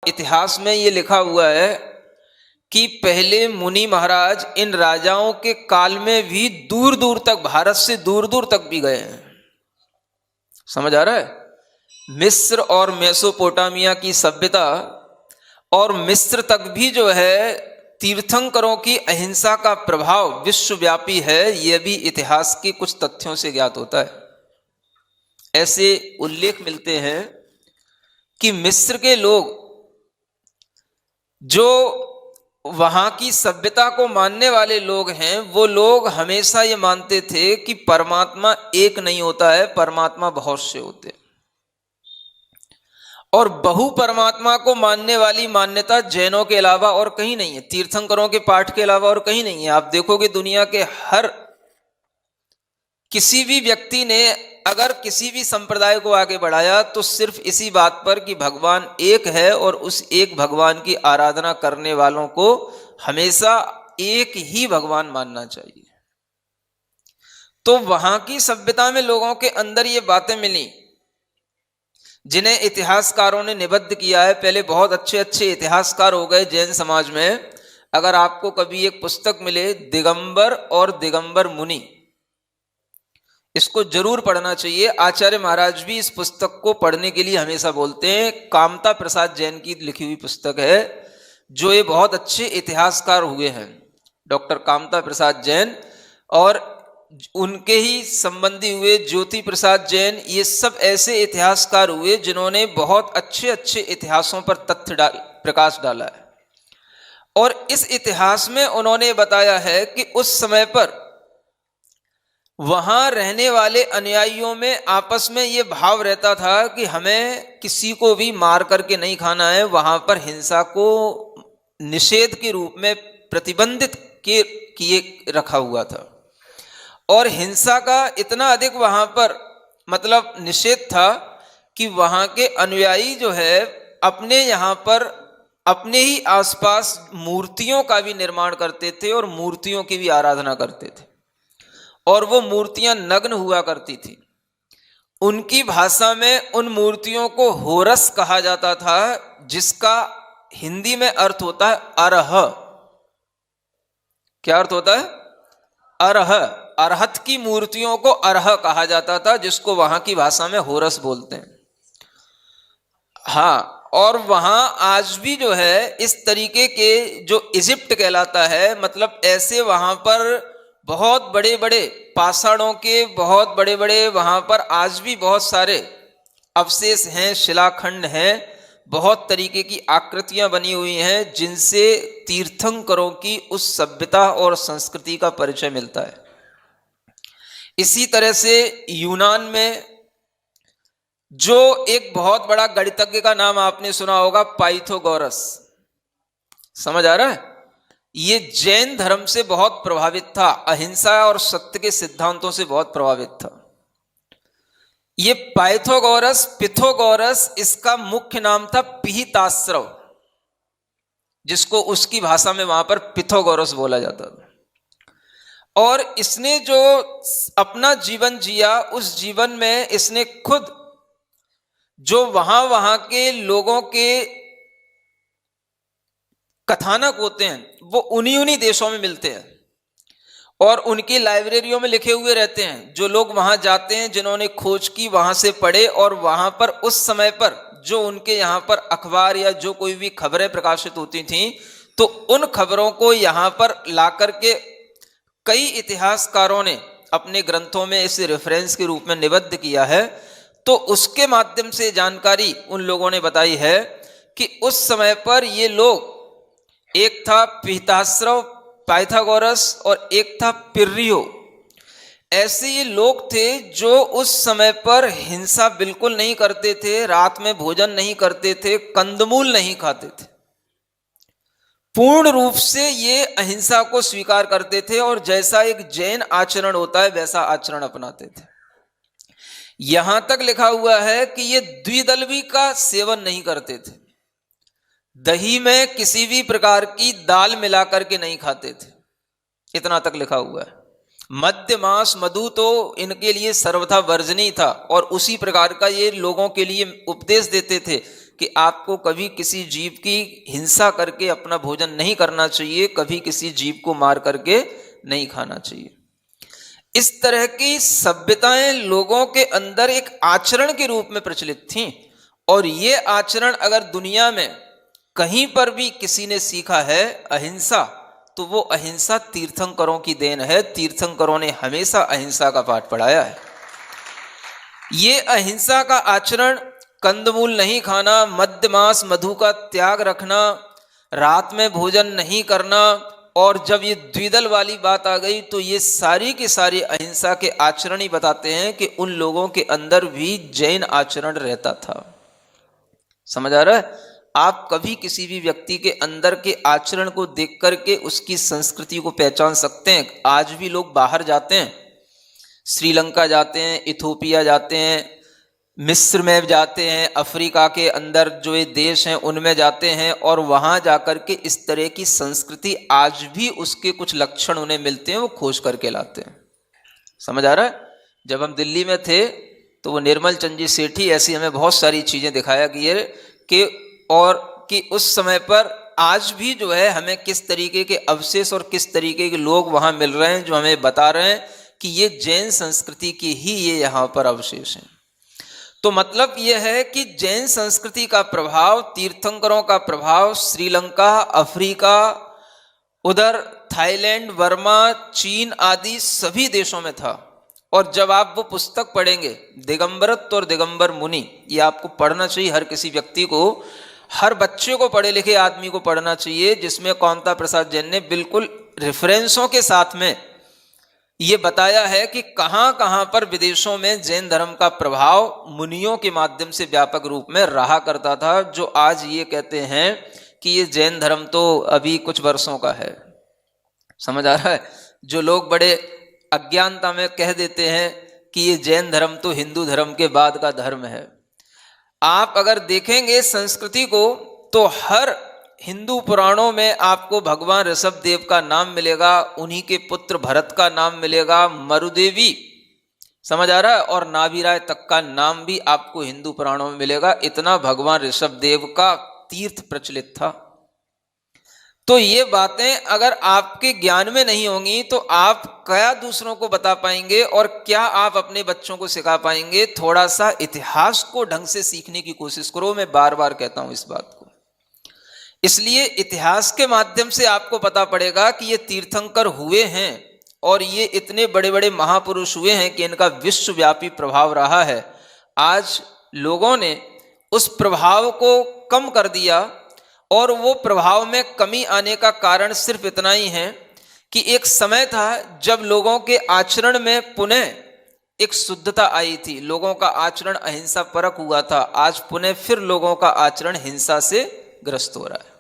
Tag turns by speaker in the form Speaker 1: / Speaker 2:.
Speaker 1: इतिहास में ये लिखा हुआ है कि पहले मुनि महाराज इन राजाओं के काल में भी दूर दूर तक, भारत से दूर दूर तक भी गए हैं। समझ आ रहा है? मिस्र और मेसोपोटामिया की सभ्यता और मिस्र तक भी जो है तीर्थंकरों की अहिंसा का प्रभाव विश्वव्यापी है। यह भी इतिहास के कुछ तथ्यों से ज्ञात होता है। ऐसे उल्लेख मिलते हैं कि मिस्र के लोग, जो वहां की सभ्यता को मानने वाले लोग हैं, वो लोग हमेशा ये मानते थे कि परमात्मा एक नहीं होता है, परमात्मा बहुत से होते हैं। और बहु परमात्मा को मानने वाली मान्यता जैनों के अलावा और कहीं नहीं है, तीर्थंकरों के पाठ के अलावा और कहीं नहीं है। आप देखोगे दुनिया के हर किसी भी व्यक्ति ने अगर किसी भी संप्रदाय को आगे बढ़ाया तो सिर्फ इसी बात पर कि भगवान एक है और उस एक भगवान की आराधना करने वालों को हमेशा एक ही भगवान मानना चाहिए। तो वहां की सभ्यता में लोगों के अंदर ये बातें मिली जिन्हें इतिहासकारों ने निबद्ध किया है। पहले बहुत अच्छे अच्छे इतिहासकार हो गए जैन समाज में। अगर आपको कभी एक पुस्तक मिले दिगंबर और दिगंबर मुनि, इसको जरूर पढ़ना चाहिए। आचार्य महाराज भी इस पुस्तक को पढ़ने के लिए हमेशा बोलते हैं। कामता प्रसाद जैन की लिखी हुई पुस्तक है, जो ये बहुत अच्छे इतिहासकार हुए हैं, डॉक्टर कामता प्रसाद जैन, और उनके ही संबंधी हुए ज्योति प्रसाद जैन। ये सब ऐसे इतिहासकार हुए जिन्होंने बहुत अच्छे अच्छे इतिहासों पर तथ्य प्रकाश डाला है। और इस इतिहास में उन्होंने बताया है कि उस समय पर वहां रहने वाले अनुयायियों में आपस में ये भाव रहता था कि हमें किसी को भी मार करके नहीं खाना है। वहां पर हिंसा को निषेध के रूप में प्रतिबंधित किए रखा हुआ था, और हिंसा का इतना अधिक वहां पर मतलब निषेध था कि वहां के अनुयायी जो है अपने यहाँ पर अपने ही आसपास मूर्तियों का भी निर्माण करते थे और मूर्तियों की भी आराधना करते थे, और वो मूर्तियां नग्न हुआ करती थी। उनकी भाषा में उन मूर्तियों को होरस कहा जाता था, जिसका हिंदी में अर्थ होता है अरह। क्या अर्थ होता है? अरह। अरहत की मूर्तियों को अरह कहा जाता था, जिसको वहां की भाषा में होरस बोलते हैं। हाँ, और वहां आज भी जो है इस तरीके के, जो इजिप्ट कहलाता है, मतलब ऐसे वहां पर बहुत बड़े बड़े पाषाणों के बहुत बड़े बड़े वहां पर आज भी बहुत सारे अवशेष हैं, शिलाखंड हैं, बहुत तरीके की आकृतियां बनी हुई हैं, जिनसे तीर्थंकरों की उस सभ्यता और संस्कृति का परिचय मिलता है। इसी तरह से यूनान में जो एक बहुत बड़ा गणितज्ञ का नाम आपने सुना होगा, पाइथागोरस। समझ आ रहा है? ये जैन धर्म से बहुत प्रभावित था, अहिंसा और सत्य के सिद्धांतों से बहुत प्रभावित था। ये पिथागोरस, इसका मुख्य नाम था पिहिताश्रव, जिसको उसकी भाषा में वहां पर पिथागोरस बोला जाता था। और इसने जो अपना जीवन जिया, उस जीवन में इसने खुद जो वहां के लोगों के कथानक होते हैं, वो उन्हीं देशों में मिलते हैं और उनकी लाइब्रेरियों में लिखे हुए रहते हैं। जो लोग वहां जाते हैं, जिन्होंने खोज की, वहां से पढ़े, और वहां पर उस समय पर जो उनके यहाँ पर अखबार या जो कोई भी खबरें प्रकाशित होती थीं, तो उन खबरों को यहाँ पर ला करके कई इतिहासकारों ने अपने ग्रंथों में इसे रेफरेंस के रूप में निबद्ध किया है। तो उसके माध्यम से जानकारी उन लोगों ने बताई है कि उस समय पर ये लोग, एक था पिहिताश्रव पाइथागोरस और एक था पिर्रियो, ऐसे ये लोग थे जो उस समय पर हिंसा बिल्कुल नहीं करते थे, रात में भोजन नहीं करते थे, कंदमूल नहीं खाते थे, पूर्ण रूप से ये अहिंसा को स्वीकार करते थे और जैसा एक जैन आचरण होता है वैसा आचरण अपनाते थे। यहां तक लिखा हुआ है कि ये द्विदलवी का सेवन नहीं करते थे, दही में किसी भी प्रकार की दाल मिलाकर के नहीं खाते थे, इतना तक लिखा हुआ है। मद्य मांस मधु तो इनके लिए सर्वथा वर्जनीय था, और उसी प्रकार का ये लोगों के लिए उपदेश देते थे कि आपको कभी किसी जीव की हिंसा करके अपना भोजन नहीं करना चाहिए, कभी किसी जीव को मार करके नहीं खाना चाहिए। इस तरह की सभ्यताएं लोगों के अंदर एक आचरण के रूप में प्रचलित थीं, और ये आचरण अगर दुनिया में कहीं पर भी किसी ने सीखा है, अहिंसा, तो वो अहिंसा तीर्थंकरों की देन है। तीर्थंकरों ने हमेशा अहिंसा का पाठ पढ़ाया है। ये अहिंसा का आचरण, कंदमूल नहीं खाना, मद्य मांस मधु का त्याग रखना, रात में भोजन नहीं करना, और जब ये द्विदल वाली बात आ गई तो ये सारी की सारी अहिंसा के आचरण ही बताते हैं कि उन लोगों के अंदर भी जैन आचरण रहता था। समझ आ रहा है? आप कभी किसी भी व्यक्ति के अंदर के आचरण को देख करके उसकी संस्कृति को पहचान सकते हैं। आज भी लोग बाहर जाते हैं, श्रीलंका जाते हैं, इथोपिया जाते हैं, मिस्र में जाते हैं, अफ्रीका के अंदर जो ये देश हैं उनमें जाते हैं, और वहाँ जाकर के इस तरह की संस्कृति आज भी उसके कुछ लक्षण उन्हें मिलते हैं, वो खोज करके लाते हैं। समझ आ रहा है? जब हम दिल्ली में थे तो वो निर्मल चंद जी सेठी ऐसी हमें बहुत सारी चीज़ें दिखाया गई कि उस समय पर आज भी जो है हमें किस तरीके के अवशेष और किस तरीके के लोग वहाँ मिल रहे हैं जो हमें बता रहे हैं कि ये जैन संस्कृति की ही ये यहाँ पर अवशेष हैं। तो मतलब यह है कि जैन संस्कृति का प्रभाव, तीर्थंकरों का प्रभाव श्रीलंका, अफ्रीका, उधर थाईलैंड, वर्मा, चीन आदि सभी देशों में था। और जब आप वो पुस्तक पढ़ेंगे दिगंबरत्व और दिगंबर मुनि, ये आपको पढ़ना चाहिए, हर किसी व्यक्ति को, हर बच्चे को, पढ़े लिखे आदमी को पढ़ना चाहिए, जिसमें कांता प्रसाद जैन ने बिल्कुल रेफरेंसों के साथ में ये बताया है कि कहाँ कहाँ पर विदेशों में जैन धर्म का प्रभाव मुनियों के माध्यम से व्यापक रूप में रहा करता था, जो आज ये कहते हैं कि ये जैन धर्म तो अभी कुछ वर्षों का है। समझ आ रहा है? जो लोग बड़े अज्ञानता में कह देते हैं कि ये जैन धर्म तो हिंदू धर्म के बाद का धर्म है। आप अगर देखेंगे संस्कृति को तो हर हिंदू पुराणों में आपको भगवान ऋषभ देव का नाम मिलेगा, उन्हीं के पुत्र भरत का नाम मिलेगा, मरुदेवी, समझ आ रहा है, और नाभिराय तक का नाम भी आपको हिंदू पुराणों में मिलेगा। इतना भगवान ऋषभ देव का तीर्थ प्रचलित था। तो ये बातें अगर आपके ज्ञान में नहीं होंगी तो आप क्या दूसरों को बता पाएंगे और क्या आप अपने बच्चों को सिखा पाएंगे? थोड़ा सा इतिहास को ढंग से सीखने की कोशिश करो। मैं बार बार कहता हूं इस बात को, इसलिए इतिहास के माध्यम से आपको पता पड़ेगा कि ये तीर्थंकर हुए हैं और ये इतने बड़े बड़े महापुरुष हुए हैं कि इनका विश्वव्यापी प्रभाव रहा है। आज लोगों ने उस प्रभाव को कम कर दिया, और वो प्रभाव में कमी आने का कारण सिर्फ इतना ही है कि एक समय था जब लोगों के आचरण में पुनः एक शुद्धता आई थी, लोगों का आचरण अहिंसा परक हुआ था। आज पुनः फिर लोगों का आचरण हिंसा से ग्रस्त हो रहा है।